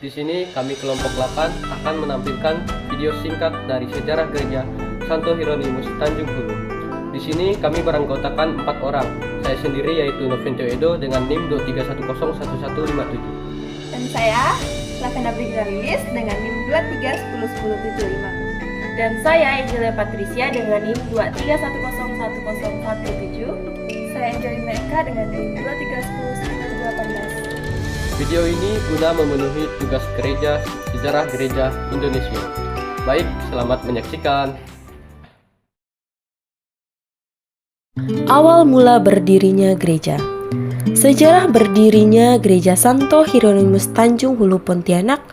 Di sini kami kelompok 8 akan menampilkan video singkat dari sejarah gereja Santo Hieronymus Tanjung Hulu. Di sini kami beranggotakan 4 orang. Saya sendiri yaitu Novencio Edo dengan NIM 231011157. Dan saya, Lavenda Brigalilis dengan NIM 231011075. Dan saya Angelia Patricia dengan NIM 231011017. Saya Angelina Eka dengan NIM 2310118. Video ini guna memenuhi tugas gereja sejarah gereja Indonesia. Baik, selamat menyaksikan. Awal mula berdirinya gereja. Sejarah berdirinya gereja Santo Hieronymus Tanjung Hulu Pontianak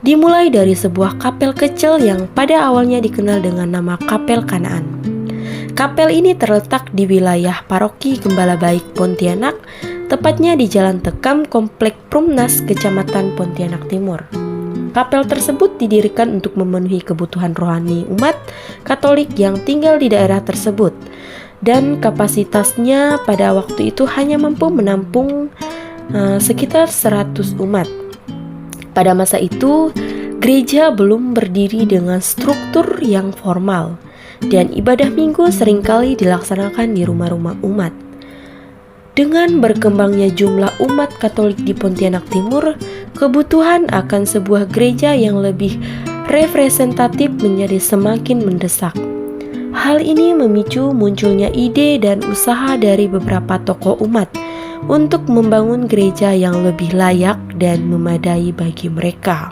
dimulai dari sebuah kapel kecil yang pada awalnya dikenal dengan nama Kapel Kanaan. Kapel ini terletak di wilayah Paroki Gembala Baik Pontianak, tepatnya di Jalan Tekam, Komplek Prumnas, Kecamatan Pontianak Timur. Kapel tersebut didirikan untuk memenuhi kebutuhan rohani umat Katolik yang tinggal di daerah tersebut, dan kapasitasnya pada waktu itu hanya mampu menampung sekitar 100 umat. Pada masa itu, gereja belum berdiri dengan struktur yang formal, dan ibadah minggu seringkali dilaksanakan di rumah-rumah umat. Dengan berkembangnya jumlah umat Katolik di Pontianak Timur, kebutuhan akan sebuah gereja yang lebih representatif menjadi semakin mendesak. Hal ini memicu munculnya ide dan usaha dari beberapa tokoh umat untuk membangun gereja yang lebih layak dan memadai bagi mereka.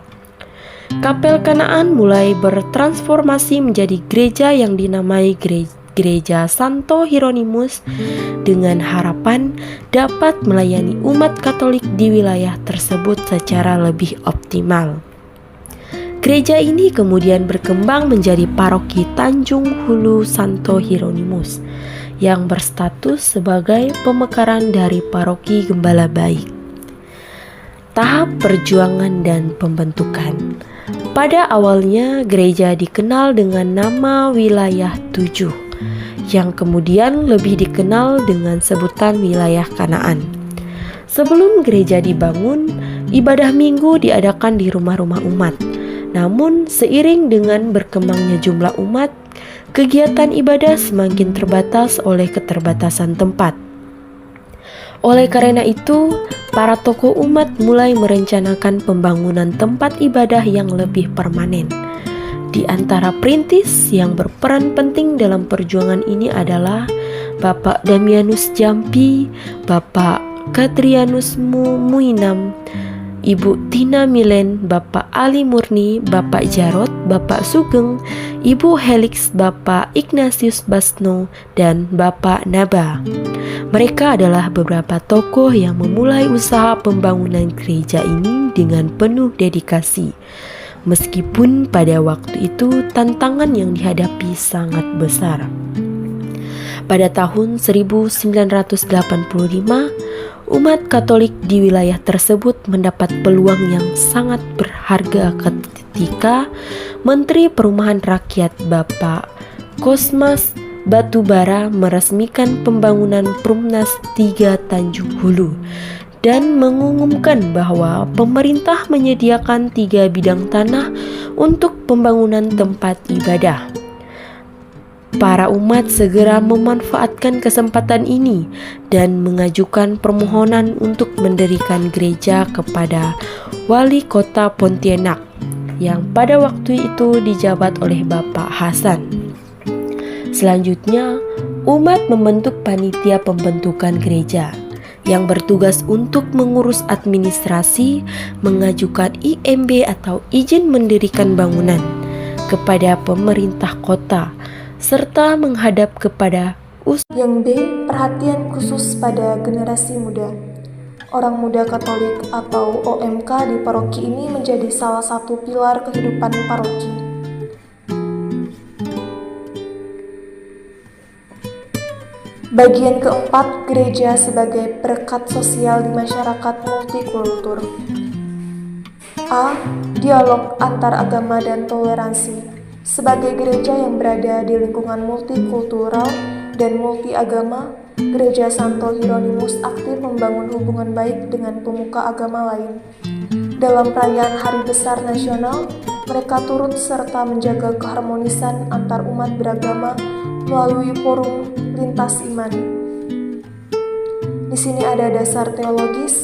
Kapel Kanaan mulai bertransformasi menjadi gereja yang dinamai Gereja Santo Hieronymus dengan harapan dapat melayani umat Katolik di wilayah tersebut secara lebih optimal. Gereja ini kemudian berkembang menjadi Paroki Tanjung Hulu Santo Hieronymus yang berstatus sebagai pemekaran dari Paroki Gembala Baik. Tahap perjuangan dan pembentukan. Pada awalnya gereja dikenal dengan nama Wilayah 7, yang kemudian lebih dikenal dengan sebutan Wilayah Kanaan. Sebelum gereja dibangun, ibadah minggu diadakan di rumah-rumah umat. Namun seiring dengan berkembangnya jumlah umat, kegiatan ibadah semakin terbatas oleh keterbatasan tempat. Oleh karena itu, para tokoh umat mulai merencanakan pembangunan tempat ibadah yang lebih permanen. Di antara perintis yang berperan penting dalam perjuangan ini adalah Bapak Damianus Jampi, Bapak Katrianus Muinam, Ibu Tina Milen, Bapak Ali Murni, Bapak Jarot, Bapak Sugeng, Ibu Helix, Bapak Ignatius Basno, dan Bapak Naba. Mereka adalah beberapa tokoh yang memulai usaha pembangunan gereja ini dengan penuh dedikasi. Meskipun pada waktu itu tantangan yang dihadapi sangat besar. Pada tahun 1985, umat Katolik di wilayah tersebut mendapat peluang yang sangat berharga ketika Menteri Perumahan Rakyat Bapak Kosmas Batubara meresmikan pembangunan Prumnas 3 Tanjung Hulu dan mengumumkan bahwa pemerintah menyediakan 3 bidang tanah untuk pembangunan tempat ibadah. Para umat segera memanfaatkan kesempatan ini dan mengajukan permohonan untuk mendirikan gereja kepada Wali Kota Pontianak yang pada waktu itu dijabat oleh Bapak Hasan. Selanjutnya, umat membentuk panitia pembentukan gereja yang bertugas untuk mengurus administrasi, mengajukan IMB atau izin mendirikan bangunan kepada pemerintah kota, serta menghadap kepada Yang B, perhatian khusus pada generasi muda. Orang Muda Katolik atau OMK di paroki ini menjadi salah satu pilar kehidupan paroki. Bagian keempat, gereja sebagai perekat sosial di masyarakat multikultur. A. Dialog antar agama dan toleransi. Sebagai gereja yang berada di lingkungan multikultural dan multiagama, Gereja Santo Hieronymus aktif membangun hubungan baik dengan pemuka agama lain. Dalam perayaan Hari Besar Nasional, mereka turut serta menjaga keharmonisan antar umat beragama melalui forum lintas iman. Di sini ada dasar teologis,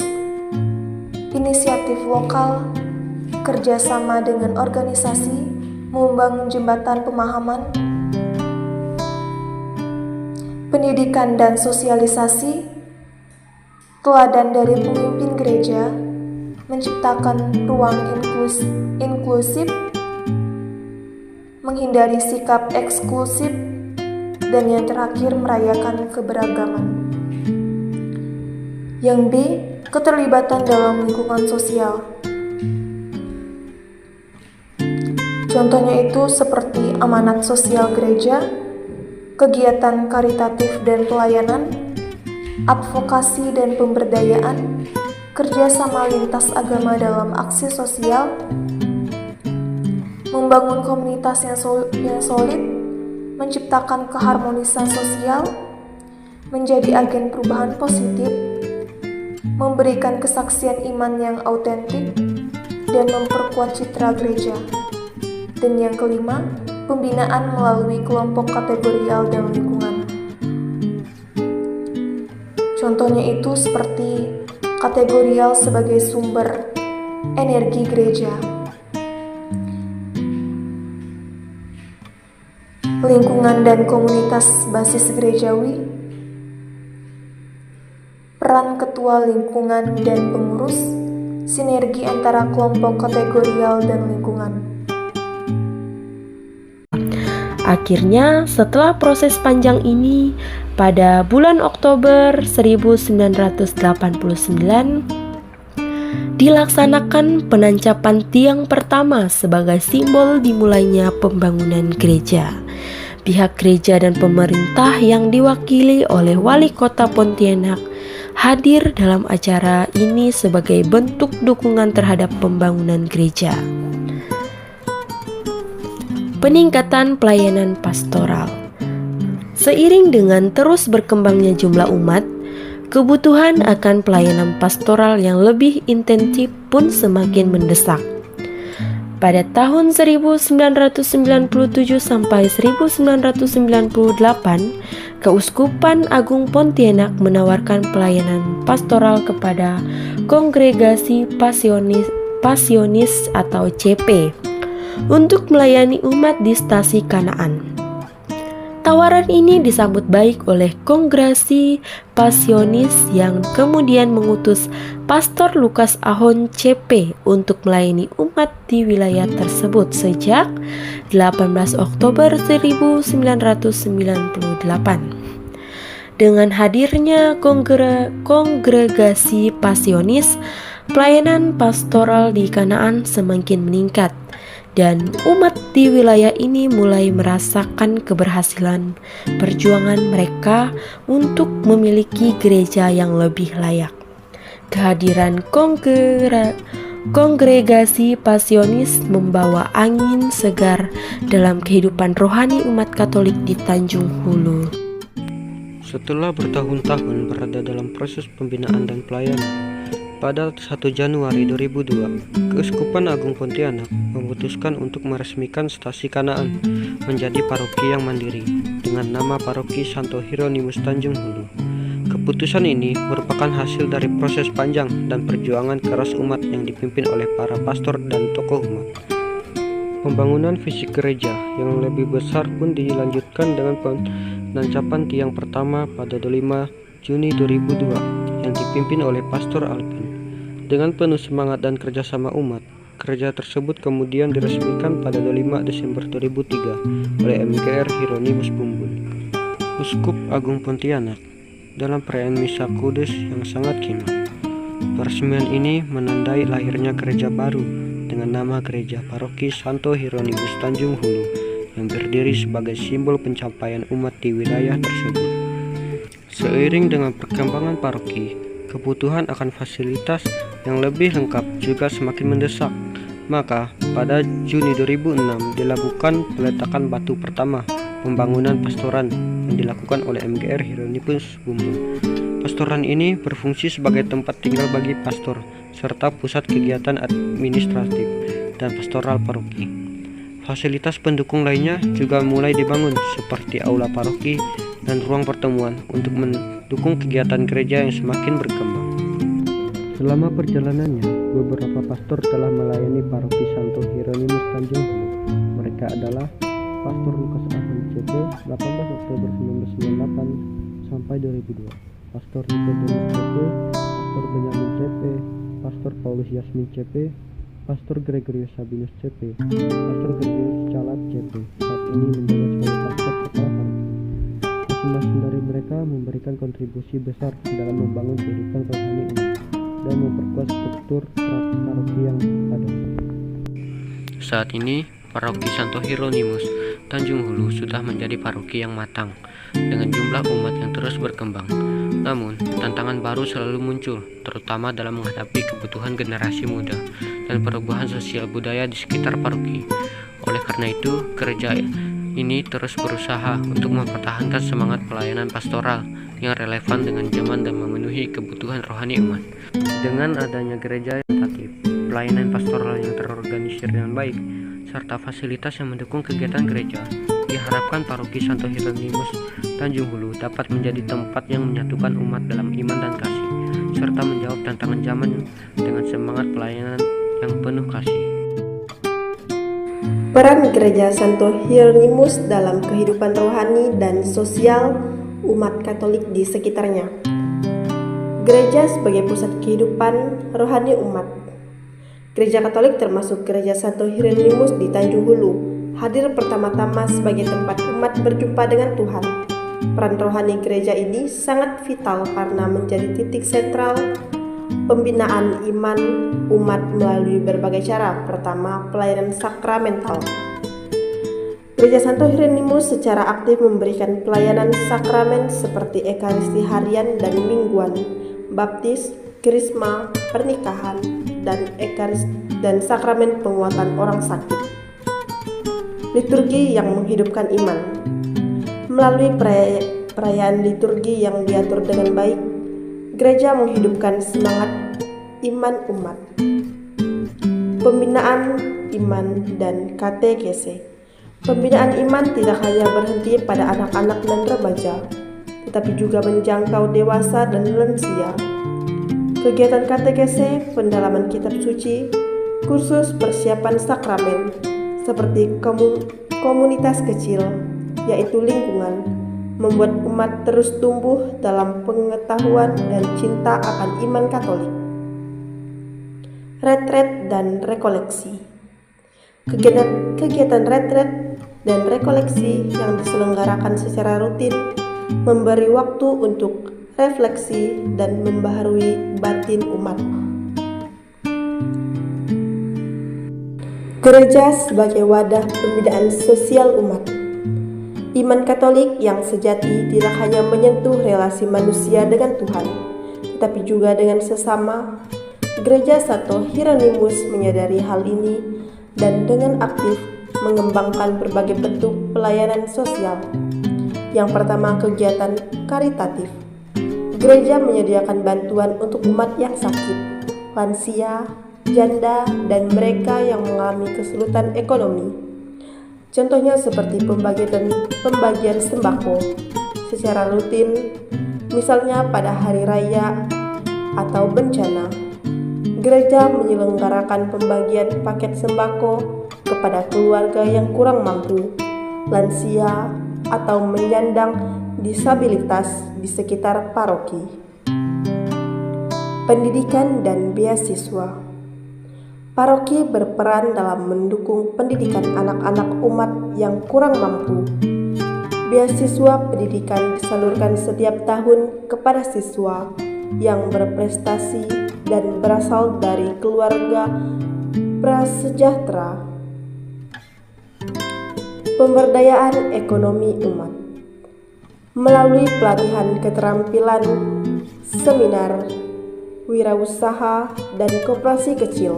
inisiatif lokal, kerjasama dengan organisasi, membangun jembatan pemahaman, pendidikan dan sosialisasi, teladan dari pemimpin gereja, menciptakan ruang inklusif, menghindari sikap eksklusif, dan yang terakhir merayakan keberagaman. Yang B, keterlibatan dalam lingkungan sosial. Contohnya itu seperti amanat sosial gereja, kegiatan karitatif dan pelayanan, advokasi dan pemberdayaan, kerjasama lintas agama dalam aksi sosial, membangun komunitas yang solid, menciptakan keharmonisan sosial, menjadi agen perubahan positif, memberikan kesaksian iman yang autentik, dan memperkuat citra gereja. Dan yang kelima, pembinaan melalui kelompok kategorial dan lingkungan. Contohnya itu seperti kategorial sebagai sumber energi gereja, lingkungan dan komunitas basis gerejawi, peran ketua lingkungan dan pengurus, sinergi antara kelompok kategorial dan lingkungan. Akhirnya, setelah proses panjang ini, pada bulan Oktober 1989, dilaksanakan penancapan tiang pertama sebagai simbol dimulainya pembangunan gereja. Pihak gereja dan pemerintah yang diwakili oleh Wali Kota Pontianak hadir dalam acara ini sebagai bentuk dukungan terhadap pembangunan gereja. Peningkatan pelayanan pastoral. Seiring dengan terus berkembangnya jumlah umat, kebutuhan akan pelayanan pastoral yang lebih intensif pun semakin mendesak. Pada tahun 1997 sampai 1998, Keuskupan Agung Pontianak menawarkan pelayanan pastoral kepada Kongregasi Pasionis atau CP untuk melayani umat di Stasi Kanaan. Tawaran ini disambut baik oleh Kongregasi Pasionis yang kemudian mengutus Pastor Lukas Ahon CP untuk melayani umat di wilayah tersebut sejak 18 Oktober 1998. Dengan hadirnya Kongregasi Pasionis, pelayanan pastoral di Kanaan semakin meningkat. Dan umat di wilayah ini mulai merasakan keberhasilan perjuangan mereka untuk memiliki gereja yang lebih layak. Kehadiran Kongregasi Pasionis membawa angin segar dalam kehidupan rohani umat Katolik di Tanjung Hulu. Setelah bertahun-tahun berada dalam proses pembinaan dan pelayanan, pada 1 Januari 2002, Keuskupan Agung Pontianak memutuskan untuk meresmikan Stasi Kanaan menjadi paroki yang mandiri dengan nama Paroki Santo Hieronymus Tanjung Hulu. Keputusan ini merupakan hasil dari proses panjang dan perjuangan keras umat yang dipimpin oleh para pastor dan tokoh umat. Pembangunan fisik gereja yang lebih besar pun dilanjutkan dengan penancapan tiang pertama pada 25 Juni 2002 yang dipimpin oleh Pastor Alvin. Dengan penuh semangat dan kerjasama umat, gereja tersebut kemudian diresmikan pada 25 Desember 2003 oleh MKR Hieronymus Bumbul, Uskup Agung Pontianak, dalam perayaan Misa Kudus yang sangat khidmat. Peresmian ini menandai lahirnya gereja baru dengan nama Gereja Paroki Santo Hieronymus Tanjung Hulu yang berdiri sebagai simbol pencapaian umat di wilayah tersebut. Seiring dengan perkembangan paroki, kebutuhan akan fasilitas yang lebih lengkap juga semakin mendesak. Maka, pada Juni 2006 dilakukan peletakan batu pertama pembangunan pastoran yang dilakukan oleh MGR Hieronymus Bumbung. Pastoran ini berfungsi sebagai tempat tinggal bagi pastor serta pusat kegiatan administratif dan pastoral paroki. Fasilitas pendukung lainnya juga mulai dibangun seperti aula paroki dan ruang pertemuan untuk mendukung kegiatan gereja yang semakin berkembang. Selama perjalanannya, beberapa pastor telah melayani paroki Santo Hieronymus Tanjung Hulu. Mereka adalah Pastor Lukas Ahmad CP 18 Oktober 1998 sampai 2002, Pastor Nicodemus CP, Pastor Benyamin CP, Pastor Paulus Yasmin CP, Pastor Gregorius Sabinus CP, Pastor Gregorius Calat CP, saat ini menjabat sebagai pastor kepala paroki. Masing-masing dari mereka memberikan kontribusi besar dalam membangun kehidupan rohani umat dan memperkuat struktur paroki yang ada. Saat ini, Paroki Santo Hieronymus Tanjung Hulu sudah menjadi paroki yang matang dengan jumlah umat yang terus berkembang. Namun, tantangan baru selalu muncul, terutama dalam menghadapi kebutuhan generasi muda dan perubahan sosial budaya di sekitar paroki. Oleh karena itu, gereja ini terus berusaha untuk mempertahankan semangat pelayanan pastoral yang relevan dengan zaman dan memenuhi kebutuhan rohani umat. Dengan adanya gereja yang tatip, pelayanan pastoral yang terorganisir dengan baik, serta fasilitas yang mendukung kegiatan gereja, diharapkan Paroki Santo Hieronymus Tanjung Hulu dapat menjadi tempat yang menyatukan umat dalam iman dan kasih, serta menjawab tantangan zaman dengan semangat pelayanan yang penuh kasih. Peran Gereja Santo Hieronymus dalam kehidupan rohani dan sosial umat Katolik di sekitarnya. Gereja sebagai pusat kehidupan rohani umat. Gereja Katolik termasuk Gereja Santo Hieronymus di Tanjung Hulu hadir pertama-tama sebagai tempat umat berjumpa dengan Tuhan. Peran rohani gereja ini sangat vital karena menjadi titik sentral pembinaan iman umat melalui berbagai cara. Pertama, pelayanan sakramental. Gereja Santo Hieronymus secara aktif memberikan pelayanan sakramen seperti Ekaristi harian dan mingguan, baptis, krisma, pernikahan, dan sakramen penguatan orang sakit. Liturgi yang menghidupkan iman. Melalui perayaan liturgi yang diatur dengan baik, gereja menghidupkan semangat iman umat. Pembinaan iman dan katekese. Pembinaan iman tidak hanya berhenti pada anak-anak dan remaja, tetapi juga menjangkau dewasa dan lansia. Kegiatan katekese, pendalaman kitab suci, kursus persiapan sakramen, seperti komunitas kecil, yaitu lingkungan, membuat umat terus tumbuh dalam pengetahuan dan cinta akan iman Katolik. Retret dan rekoleksi. Kegiatan retret dan rekoleksi yang diselenggarakan secara rutin memberi waktu untuk refleksi dan membaharui batin umat. Gereja sebagai wadah pembinaan sosial umat. Iman Katolik yang sejati tidak hanya menyentuh relasi manusia dengan Tuhan, tetapi juga dengan sesama. Gereja Santo Hieronymus menyadari hal ini dan dengan aktif mengembangkan berbagai bentuk pelayanan sosial. Yang pertama, kegiatan karitatif. Gereja menyediakan bantuan untuk umat yang sakit, lansia, janda, dan mereka yang mengalami kesulitan ekonomi. Contohnya seperti pembagian sembako secara rutin, misalnya pada hari raya atau bencana. Gereja menyelenggarakan pembagian paket sembako kepada keluarga yang kurang mampu, lansia, atau menyandang disabilitas di sekitar paroki. Pendidikan dan beasiswa. Paroki berperan dalam mendukung pendidikan anak-anak umat yang kurang mampu. Beasiswa pendidikan disalurkan setiap tahun kepada siswa yang berprestasi dan berasal dari keluarga prasejahtera. Pemberdayaan ekonomi umat. Melalui pelatihan keterampilan, seminar, wirausaha, dan koperasi kecil,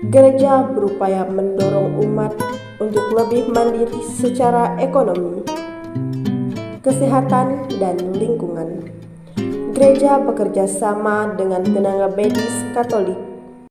gereja berupaya mendorong umat untuk lebih mandiri secara ekonomi, kesehatan, dan lingkungan. Gereja bekerja sama dengan tenaga medis Katolik